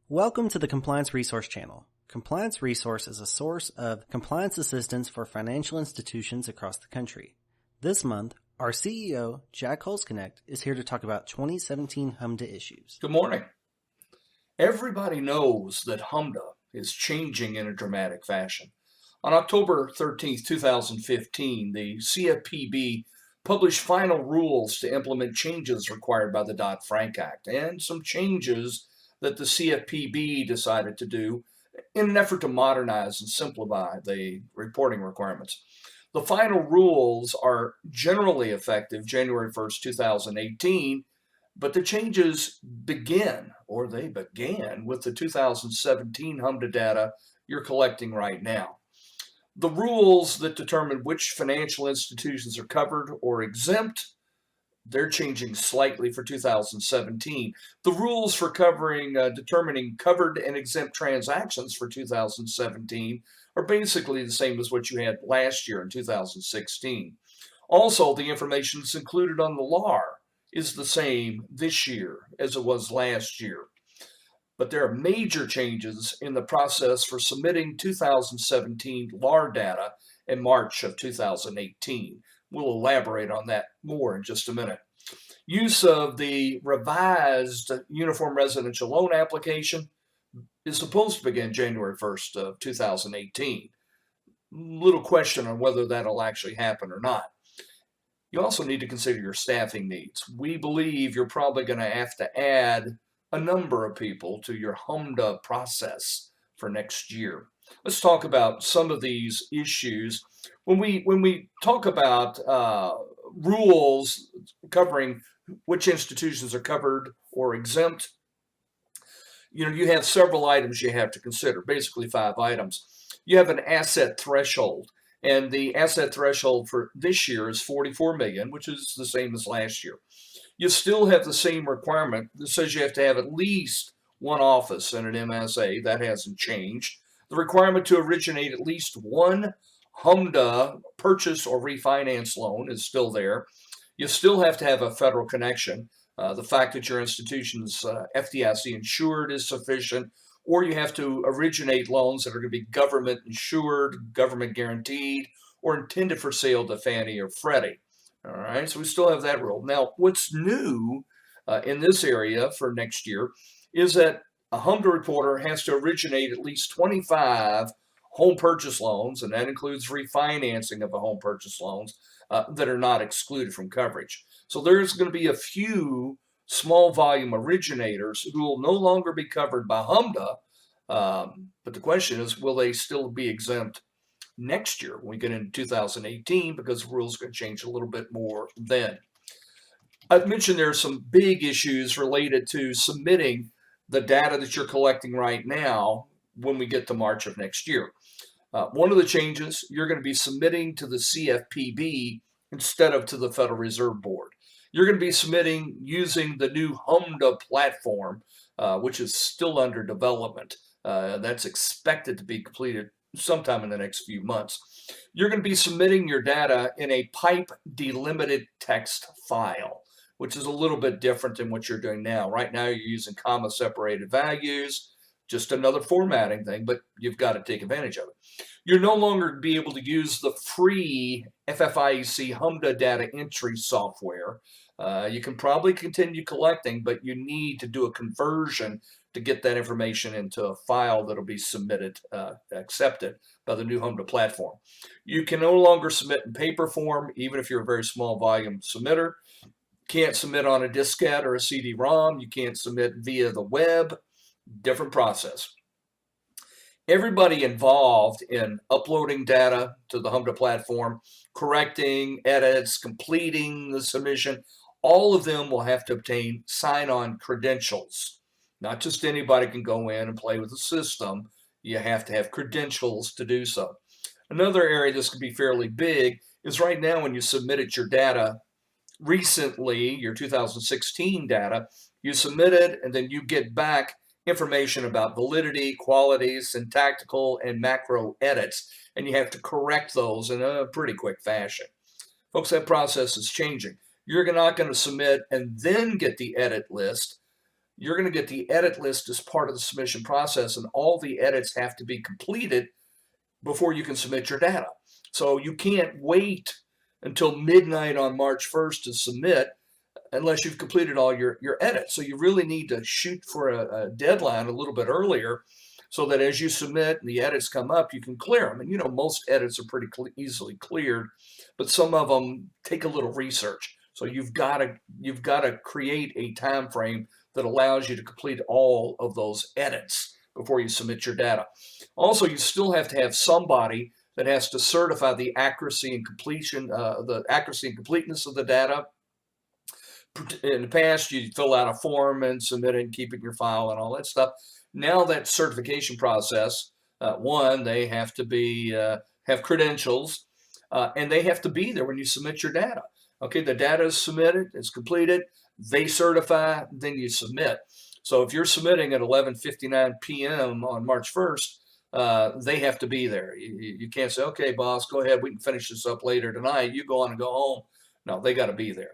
Welcome to the Compliance Resource Channel. Compliance Resource is a source of compliance assistance for financial institutions across the country. This month, our CEO, Jack Holzknecht, is here to talk about 2017 HMDA issues. Good morning. Everybody knows that HMDA is changing in a dramatic fashion. On October 13th, 2015, the CFPB published final rules to implement changes required by the Dodd-Frank Act and some changes that the CFPB decided to do in an effort to modernize and simplify the reporting requirements. The final rules are generally effective January 1st, 2018, but the changes began with the 2017 HMDA data you're collecting right now. The rules that determine which financial institutions are covered or exempt, they're changing slightly for 2017. The rules for determining covered and exempt transactions for 2017 are basically the same as what you had last year in 2016. Also, the information that's included on the LAR is the same this year as it was last year. But there are major changes in the process for submitting 2017 LAR data in March of 2018. We'll elaborate on that more in just a minute. Use of the revised Uniform Residential Loan application is supposed to begin January 1st of 2018. Little question on whether that'll actually happen or not. You also need to consider your staffing needs. We believe you're probably going to have to add a number of people to your HMDA process for next year. Let's talk about some of these issues. When we talk about rules covering which institutions are covered or exempt, you have several items you have to consider, basically 5 items. You have an asset threshold, and the asset threshold for this year is $44 million, which is the same as last year. You still have the same requirement that says you have to have at least one office in an MSA. That hasn't changed. The requirement to originate at least one HMDA purchase or refinance loan is still there. You still have to have a federal connection. The fact that your institution is FDIC insured is sufficient, or you have to originate loans that are going to be government insured, government guaranteed, or intended for sale to Fannie or Freddie. All right, so we still have that rule. Now, what's new in this area for next year is that a HMDA reporter has to originate at least 25 home purchase loans, and that includes refinancing of the home purchase loans that are not excluded from coverage. So there's going to be a few small volume originators who will no longer be covered by HMDA, but the question is, will they still be exempt next year when we get into 2018, because the rules are going to change a little bit more then. I've mentioned there are some big issues related to submitting the data that you're collecting right now when we get to March of next year. One of the changes, you're going to be submitting to the CFPB instead of to the Federal Reserve Board. You're going to be submitting using the new HMDA platform, which is still under development. That's expected to be completed sometime in the next few months. You're going to be submitting your data in a pipe delimited text file, which is a little bit different than what you're doing now. Right now, you're using comma separated values, just another formatting thing, but you've got to take advantage of it. You're no longer going to be able to use the free FFIEC HMDA data entry software. You can probably continue collecting, but you need to do a conversion to get that information into a file that'll be submitted, accepted by the new HMDA platform. You can no longer submit in paper form, even if you're a very small volume submitter. Can't submit on a diskette or a CD-ROM. You can't submit via the web. Different process. Everybody involved in uploading data to the HMDA platform, correcting edits, completing the submission, all of them will have to obtain sign-on credentials. Not just anybody can go in and play with the system. You have to have credentials to do so. Another area this could be fairly big is right now when you submitted your data recently, your 2016 data, you submit it and then you get back information about validity, quality, syntactical, and macro edits, and you have to correct those in a pretty quick fashion. Folks, that process is changing. You're not going to submit and then get the edit list. you're going to get the edit list as part of the submission process, and all the edits have to be completed before you can submit your data. So you can't wait until midnight on March 1st to submit unless you've completed all your edits. So you really need to shoot for a deadline a little bit earlier so that as you submit and the edits come up, you can clear them. And most edits are pretty easily cleared, but some of them take a little research. So you've got to create a time frame that allows you to complete all of those edits before you submit your data. Also, you still have to have somebody that has to certify the accuracy and completeness of the data. In the past, you fill out a form and submit it and keep it in your file and all that stuff. Now that certification process, they have to have credentials, and they have to be there when you submit your data. Okay, the data is submitted, it's completed, they certify, then you submit. So if you're submitting at 11:59 p.m. on March 1st, they have to be there. You can't say, okay, boss, go ahead, we can finish this up later tonight. You go on and go home. No, they got to be there.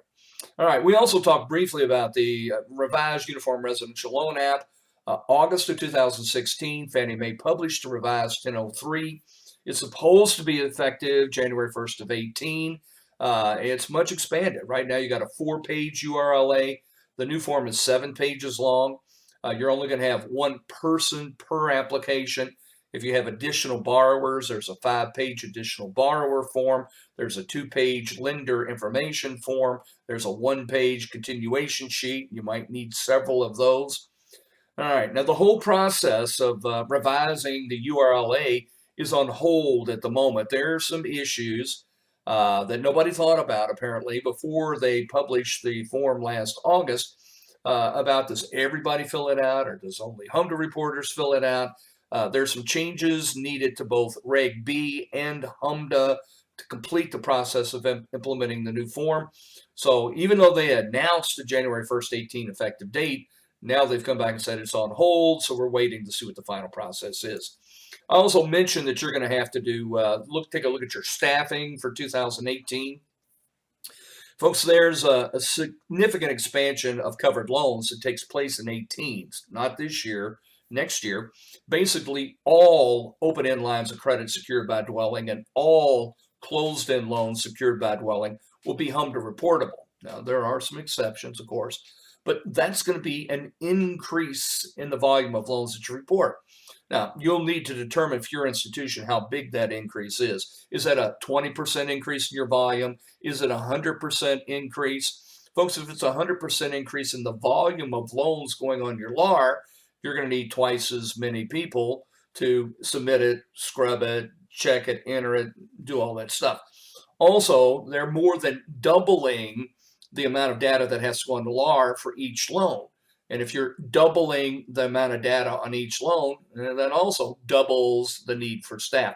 All right, we also talked briefly about the revised Uniform Residential Loan App. August of 2016, Fannie Mae published a revised 1003. It's supposed to be effective January 1st of 18. It's much expanded. Right now, you got a 4-page URLA. The new form is 7 pages long. You're only going to have one person per application. If you have additional borrowers, there's a 5-page additional borrower form. There's a 2-page lender information form. There's a 1-page continuation sheet. You might need several of those. All right, now the whole process of revising the URLA is on hold at the moment. There are some issues that nobody thought about, apparently, before they published the form last August about does everybody fill it out or does only HMDA reporters fill it out? There's some changes needed to both Reg B and HMDA to complete the process of implementing the new form. So even though they announced the January 1st, 18 effective date, now they've come back and said it's on hold, so we're waiting to see what the final process is. I also mentioned that you're going to have to take a look at your staffing for 2018. Folks, there's a significant expansion of covered loans that takes place in 18, not this year, next year. Basically, all open-end lines of credit secured by dwelling and all closed-end loans secured by dwelling will be HMDA reportable. Now, there are some exceptions, of course, but that's going to be an increase in the volume of loans that you report. Now, you'll need to determine for your institution how big that increase is. Is that a 20% increase in your volume? Is it a 100% increase? Folks, if it's a 100% increase in the volume of loans going on your LAR, you're going to need twice as many people to submit it, scrub it, check it, enter it, do all that stuff. Also, they're more than doubling the amount of data that has to go on the LAR for each loan. And if you're doubling the amount of data on each loan, that also doubles the need for staff.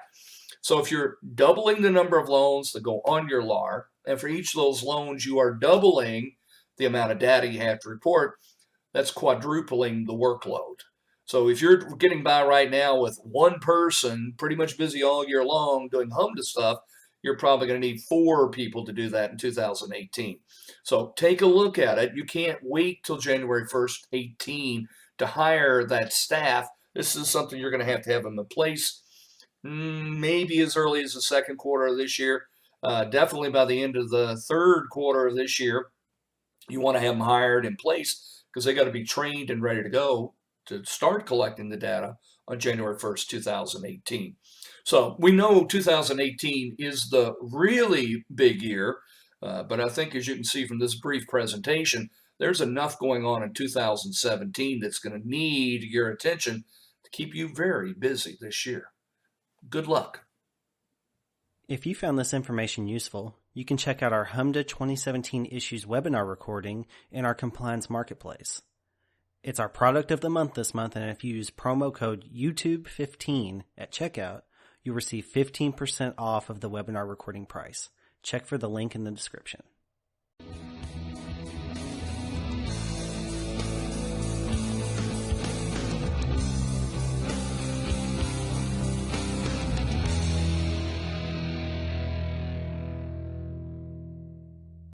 So if you're doubling the number of loans that go on your LAR, and for each of those loans you are doubling the amount of data you have to report, that's quadrupling the workload. So if you're getting by right now with one person pretty much busy all year long doing HMDA stuff, you're probably going to need 4 people to do that in 2018. So take a look at it. You can't wait till January 1st, 18 to hire that staff. This is something you're going to have in place maybe as early as the second quarter of this year. Definitely by the end of the third quarter of this year, you want to have them hired in place because they got to be trained and ready to go to start collecting the data on January 1st, 2018. So we know 2018 is the really big year, but I think as you can see from this brief presentation, there's enough going on in 2017 that's going to need your attention to keep you very busy this year. Good luck. If you found this information useful, you can check out our HMDA 2017 Issues webinar recording in our Compliance Marketplace. It's our product of the month this month, and if you use promo code YouTube15 at checkout, you'll receive 15% off of the webinar recording price. Check for the link in the description.